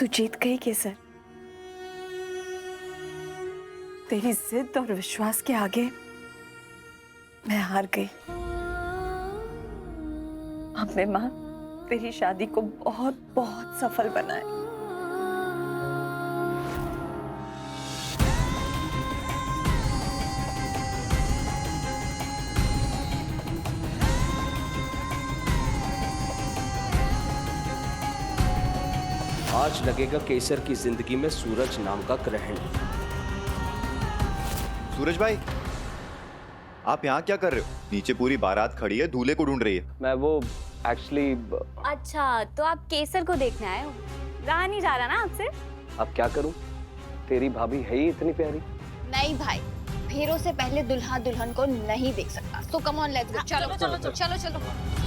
तू जीत गई केसर। तेरी जिद और विश्वास के आगे मैं हार गई। हमने माँ तेरी शादी को बहुत बहुत सफल बनाया। आज लगेगा केसर की जिंदगी में सूरज नाम का ग्रहण। सूरज भाई, आप यहाँ क्या कर रहे हो? नीचे पूरी बारात खड़ी है, दूल्हे को ढूंढ रही है। मैं वो एक्चुअली। अच्छा, तो आप केसर को देखने आए हो? रहा नहीं जा रहा ना आपसे? अब क्या करूं, तेरी भाभी है ही इतनी प्यारी। नहीं भाई, फेरों से पहले दुल्हा दुल्हन को नहीं देख सकता। So come on, let's go. चलो चलो चलो चलो चलो।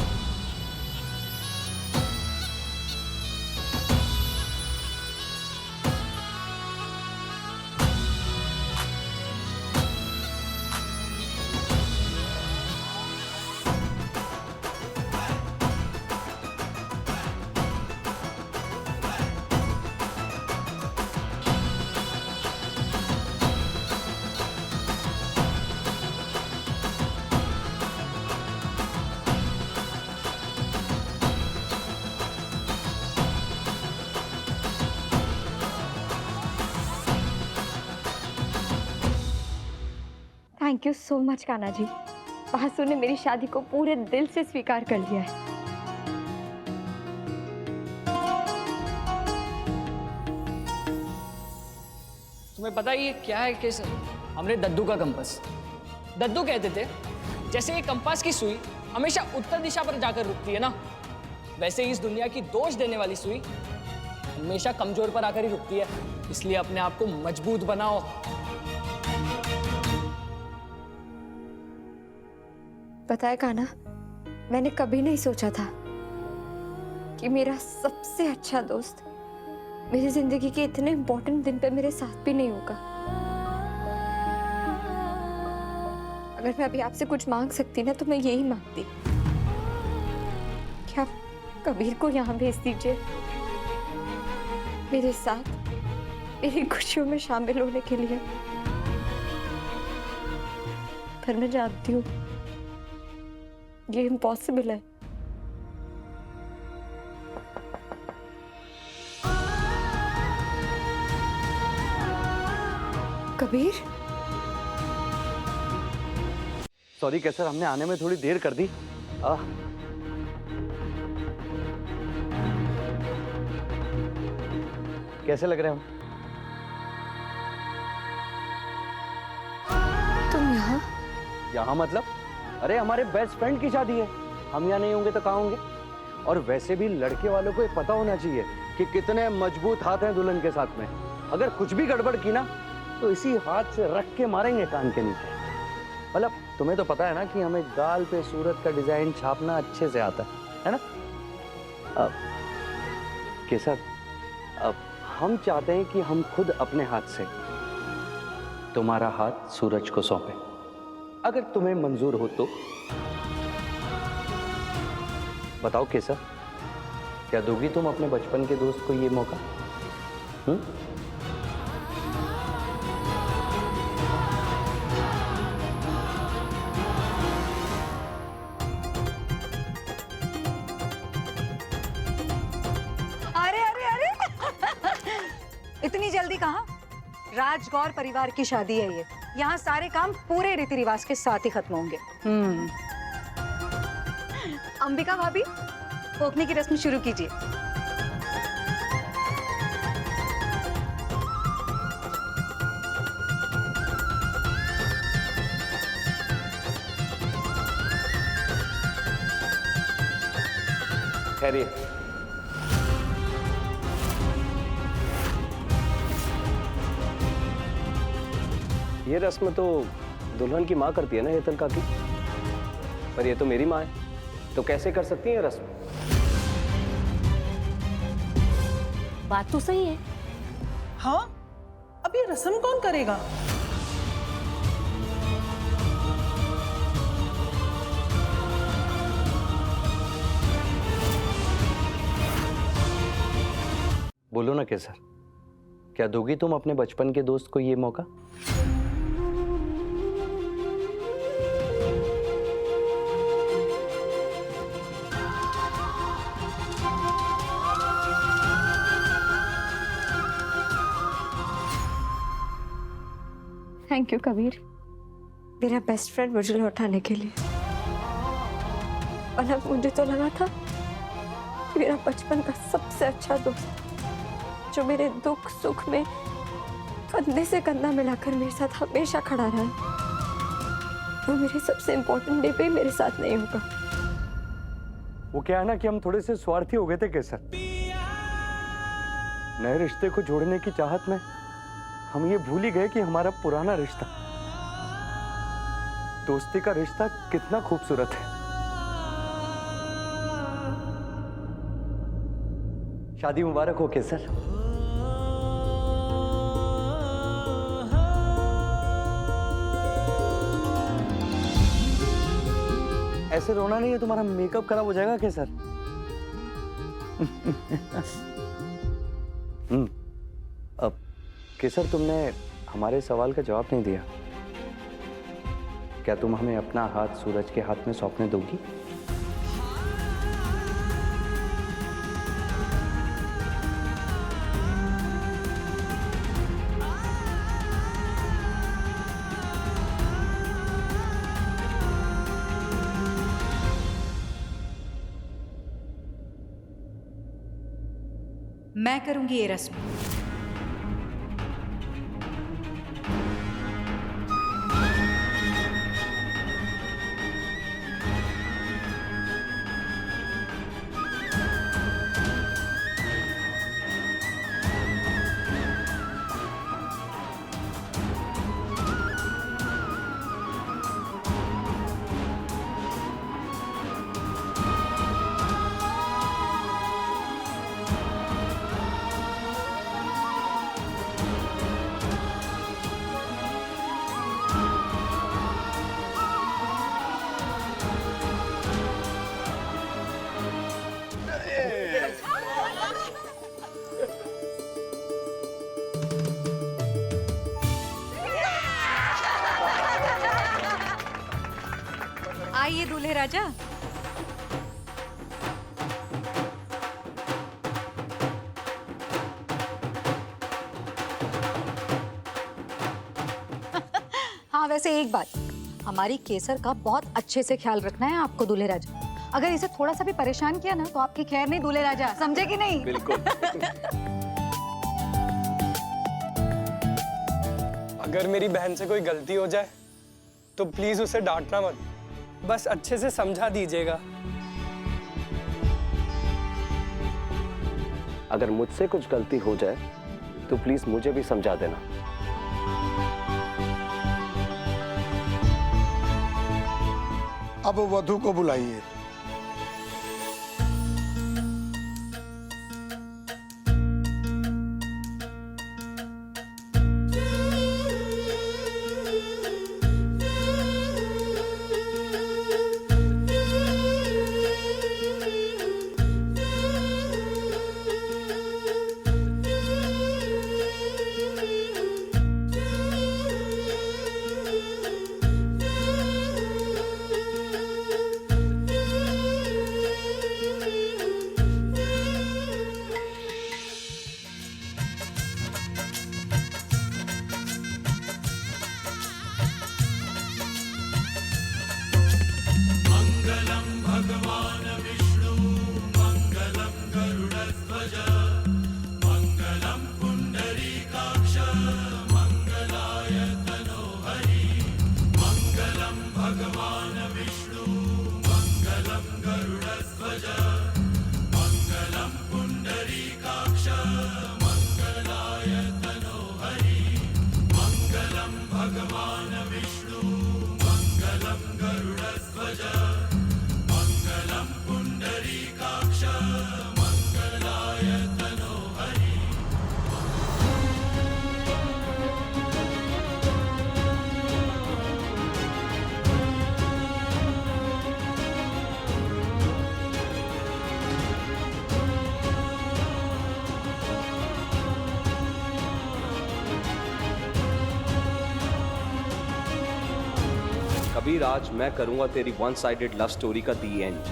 Thank you so much Kanha ji. Basu ने मेरी शादी को पूरे दिल से स्वीकार कर लिया है। तुम्हें पता है ये क्या है केसर? हमने दद्दू का कंपास। दद्दू कहते थे जैसे ये कंपास की सुई हमेशा उत्तर दिशा पर जाकर रुकती है ना, वैसे ही इस दुनिया की दोष देने वाली सुई हमेशा कमजोर पर आकर ही रुकती है। इसलिए अपने आप को मजबूत बनाओ। पता है कान्हा, मैंने कभी नहीं सोचा था कि मेरा सबसे अच्छा दोस्त मेरी जिंदगी के इतने इम्पोर्टेंट दिन पे मेरे साथ भी नहीं होगा। अगर मैं अभी आपसे कुछ मांग सकती ना तो मैं यही मांगती कि आप कबीर को यहाँ भेज दीजिए मेरे साथ मेरी खुशियों में शामिल होने के लिए। पर मैं जानती हूँ ये इम्पॉसिबल है। कबीर, सॉरी केसर, हमने आने में थोड़ी देर कर दी। कैसे लग रहे हैं हम? तुम यहाँ? यहाँ मतलब? अरे हमारे बेस्ट फ्रेंड की शादी है, हम यहाँ नहीं होंगे तो कहाँ होंगे? और वैसे भी लड़के वालों को ये पता होना चाहिए कि कितने मजबूत हाथ हैं दुल्हन के साथ में। अगर कुछ भी गड़बड़ की ना तो इसी हाथ से रख के मारेंगे कान के नीचे। मतलब तुम्हें तो पता है ना कि हमें गाल पे सूरत का डिजाइन छापना अच्छे से आता है ना? अब केसर, अब हम चाहते हैं कि हम खुद अपने हाथ से तुम्हारा हाथ सूरज को सौंपें, अगर तुम्हें मंजूर हो तो। बताओ केसर, क्या दोगी तुम अपने बचपन के दोस्त को ये मौका? अरे अरे अरे इतनी जल्दी कहाँ? राजगौर परिवार की शादी है ये, यहाँ सारे काम पूरे रीति रिवाज के साथ ही खत्म होंगे। अंबिका भाभी, पोखने की रस्म शुरू कीजिए। खैरिए। ये रस्म तो दुल्हन की माँ करती है ना हेतल काकी, पर ये तो मेरी माँ है, तो कैसे कर सकती है ये रस्म? बात तो सही है। हाँ, अब ये रस्म कौन करेगा? बोलो ना केसर, क्या दोगी तुम अपने बचपन के दोस्त को ये मौका? थैंक यू कबीर, मेरा बेस्ट फ्रेंड मुझे लौटाने के लिए। वरना मुझे तो लगा था कि मेरा बचपन का सबसे अच्छा दोस्त, जो मेरे दुख सुख में कंधे से कंधा मिलाकर मेरे साथ हमेशा खड़ा रहा, वो मेरे सबसे इम्पोर्टेंट डे पे मेरे साथ नहीं होगा। वो क्या है ना कि हम थोड़े से स्वार्थी हो गए थे केसर। नए रिश्ते को जोड़ने की चाहत में हम ये भूल ही गए कि हमारा पुराना रिश्ता, दोस्ती का रिश्ता, कितना खूबसूरत है। शादी मुबारक हो केसर। ऐसे रोना नहीं है, तुम्हारा मेकअप खराब हो जाएगा केसर। अब केसर, तुमने हमारे सवाल का जवाब नहीं दिया। क्या तुम हमें अपना हाथ सूरज के हाथ में सौंपने दोगी? मैं करूंगी ये रस्म। आइए दूल्हे राजा। हाँ, वैसे एक बात, हमारी केसर का बहुत अच्छे से ख्याल रखना है आपको दूल्हे राजा। अगर इसे थोड़ा सा भी परेशान किया ना तो आपकी खैर नहीं दूल्हे राजा, समझे कि नहीं? बिल्कुल। अगर मेरी बहन से कोई गलती हो जाए तो प्लीज उसे डांटना मत, बस अच्छे से समझा दीजिएगा। अगर मुझसे कुछ गलती हो जाए तो प्लीज मुझे भी समझा देना। अब वधू को बुलाइए। अभी राज मैं करूंगा तेरी वन साइडेड लव स्टोरी का दी एंड।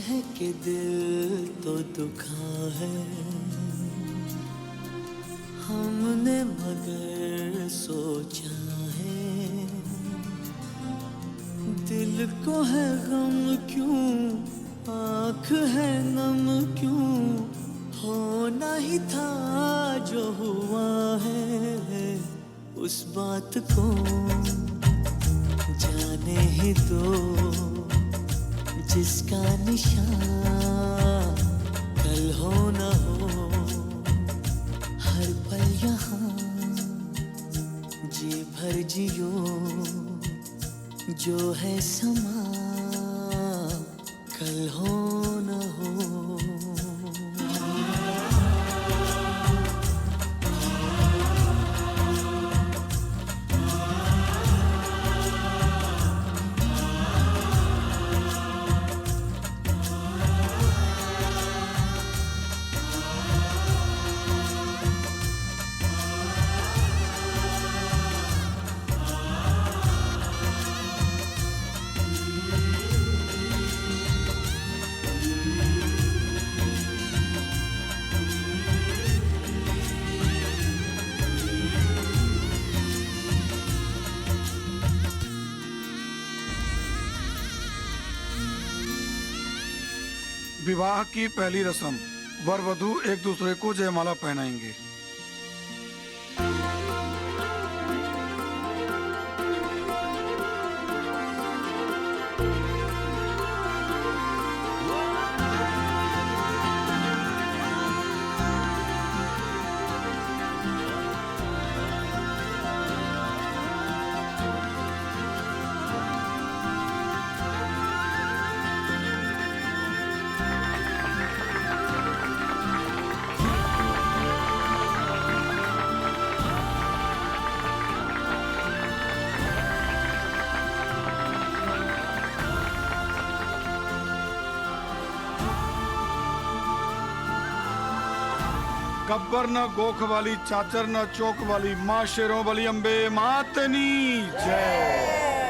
है कि दिल तो दुखा है हमने मगर सोचा है दिल को है गम क्यों आँख है नम क्यों होना ही था जो हुआ है उस बात को जाने ही दो जिसका निशान कल हो न हो हर पल यहाँ जी भर जियो जो है समा कल हो न हो। विवाह की पहली रस्म, वर वधू एक दूसरे को जयमाला पहनाएंगे। गब्बर न गोख वाली, चाचर न चौक वाली, माँ शेरों वाली अम्बे मातनी जय।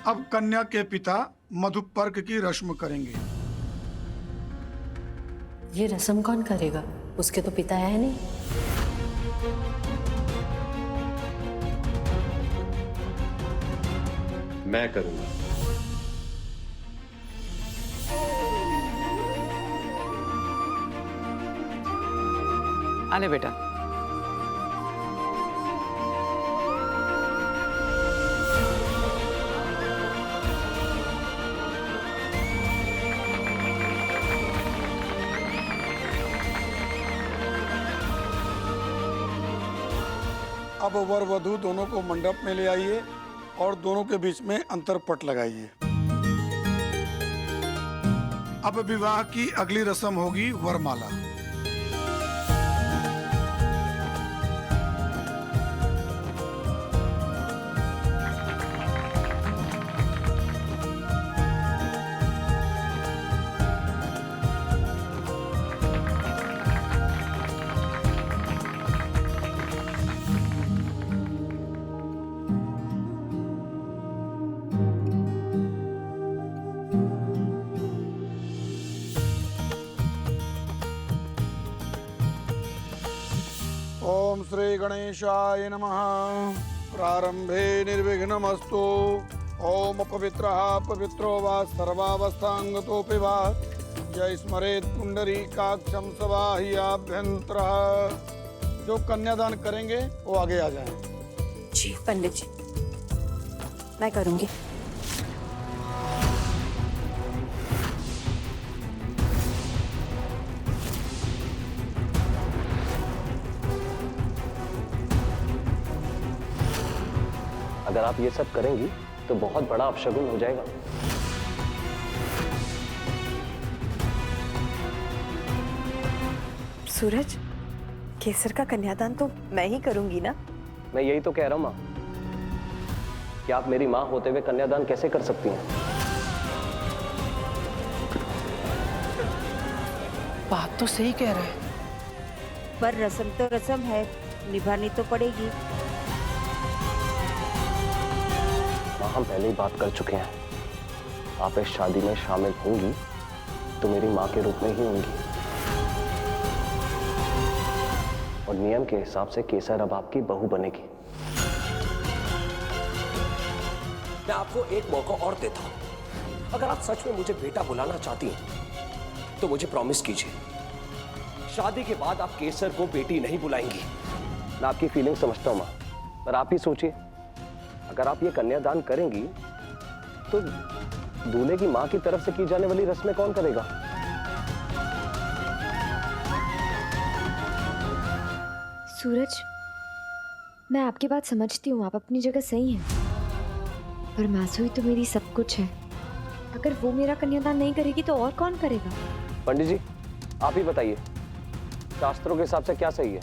अब कन्या के पिता मधुपर्क की रस्म करेंगे। ये रस्म कौन करेगा? उसके तो पिता है नहीं। मैं करूंगा। आले बेटा। अब वर वधू दोनों को मंडप में ले आइए और दोनों के बीच में अंतरपट लगाइए। अब विवाह की अगली रस्म होगी वरमाला। ओम श्री गणेशाय नमः। प्रारंभे निर्विघ्नमस्तु। ओम अपवित्रः पवित्रो वा सर्वावस्थांगतोऽपि वा जय स्मरेत् पुंडरीकाक्षं सबाह्याभ्यन्तरः। जो कन्यादान करेंगे वो आगे आ जाएं। जी पंडित जी, मैं करूंगी। अगर आप ये सब करेंगी तो बहुत बड़ा अपशगुन हो जाएगा। सूरज, केसर का कन्यादान तो मैं ही करूंगी ना? मैं यही तो कह रहा हूं माँ कि आप मेरी माँ होते हुए कन्यादान कैसे कर सकती हैं? बात तो सही कह रहे हैं। पर रस्म तो रस्म है, निभानी तो पड़ेगी। माँ हम पहले ही बात कर चुके हैं। आप इस शादी में शामिल होंगी तो मेरी माँ के रूप में ही होंगी, और नियम के हिसाब से केसर अब आपकी बहू बनेगी। मैं आपको एक मौका और देता हूं। अगर आप सच में मुझे बेटा बुलाना चाहती हैं तो मुझे प्रॉमिस कीजिए, शादी के बाद आप केसर को बेटी नहीं बुलाएंगी। मैं आपकी फीलिंग समझता हूं माँ, पर आप ही सोचिए, अगर आप ये कन्यादान करेंगी तो दूल्हे की माँ की तरफ से की जाने वाली रस्में कौन करेगा? सूरज, मैं आपकी बात समझती हूँ, आप अपनी जगह सही हैं, पर मासूई तो मेरी सब कुछ है। अगर वो मेरा कन्यादान नहीं करेगी तो और कौन करेगा? पंडित जी आप ही बताइए, शास्त्रों के हिसाब से क्या सही है?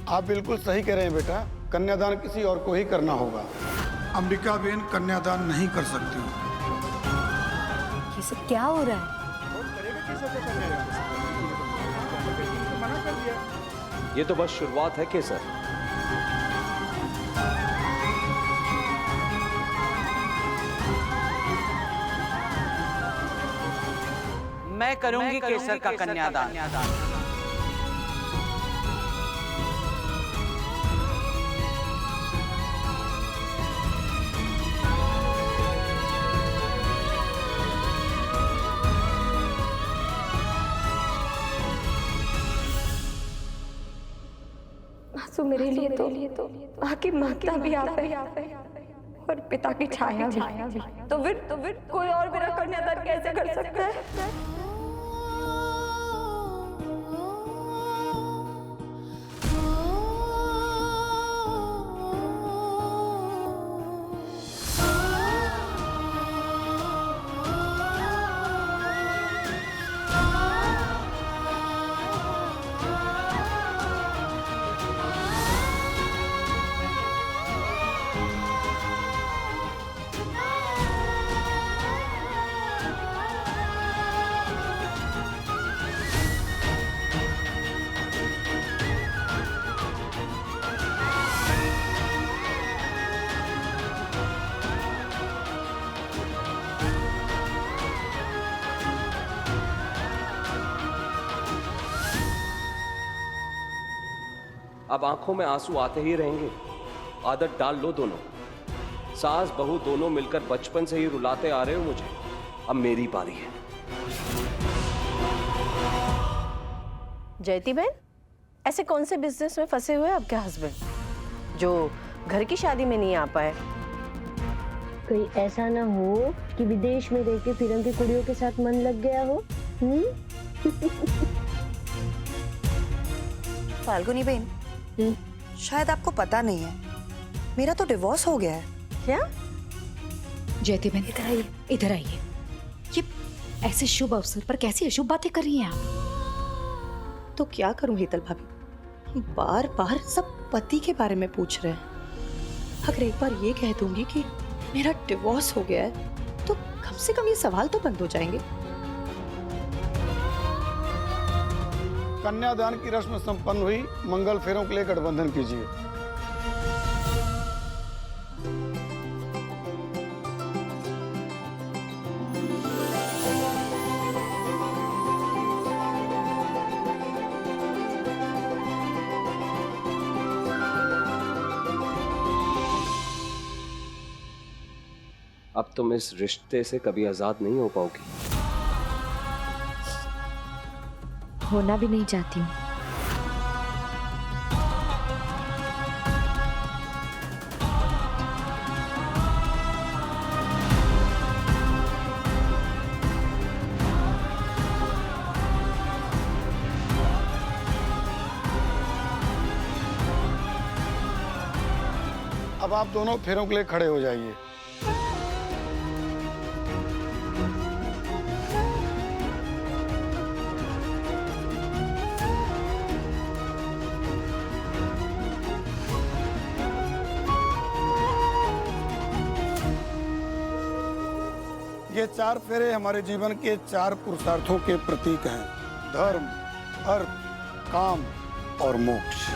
आप बिल्कुल सही कह रहे हैं बेटा, कन्यादान किसी और को ही करना होगा। अंबिका बेन कन्यादान नहीं कर सकती। ये सब क्या हो रहा है? ये तो बस शुरुआत है केसर। मैं करूंगी केसर का कन्यादान। मासू मेरे लिए तो माँ की ममता भी आप है और पिता की छाया भी। तो फिर कोई और मेरा कन्यादान कैसे कर सकता है? अब आंखों में आंसू आते ही रहेंगे। आदत डाल लो दोनों। सास बहू दोनों मिलकर बचपन से ही रुलाते आ रहे हो मुझे। अब मेरी बारी है। जयती बहन, ऐसे कौन से बिजनेस में फंसे हुए आपके हस्बैंड जो घर की शादी में नहीं आ पाए? कोई ऐसा ना हो कि विदेश में रह के फिरंग की कुड़ियों के साथ मन लग गया हो। फाल्गुनी बहन, शायद आपको पता नहीं है, मेरा तो डिवोर्स हो गया है। क्या? जयती बहन इधर आइए, इधर आइए। ये ऐसे शुभ अवसर पर कैसी अशुभ बातें कर रही हैं आप? तो क्या करूं हीतल भाभी, बार बार सब पति के बारे में पूछ रहे हैं। अगर एक बार ये कह दूंगी कि मेरा डिवोर्स हो गया है तो कम से कम ये सवाल तो बंद हो जाएंगे। कन्यादान की रस्म संपन्न हुई, मंगल फेरों के लिए गठबंधन कीजिए। अब तुम इस रिश्ते से कभी आजाद नहीं हो पाओगी। होना भी नहीं चाहती हूँ। अब आप दोनों फेरों के लिए खड़े हो जाइए। ये 4 फेरे हमारे जीवन के 4 पुरुषार्थों के प्रतीक हैं: धर्म, अर्थ, काम और मोक्ष।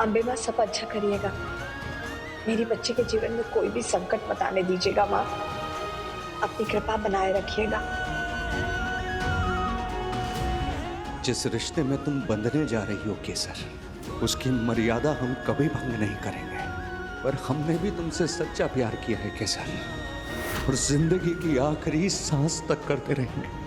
अम्बे माँ, सब अच्छा करिएगा। मेरी बच्चे के जीवन में कोई भी संकट मत आने दीजिएगा माँ। अपनी कृपा बनाए रखिएगा। जिस रिश्ते में तुम बंधने जा रही हो केसर, उसकी मर्यादा हम कभी भंग नहीं करेंगे। पर हमने भी तुमसे सच्चा प्यार किया है केसर, और जिंदगी की आखिरी सांस तक करते रहेंगे।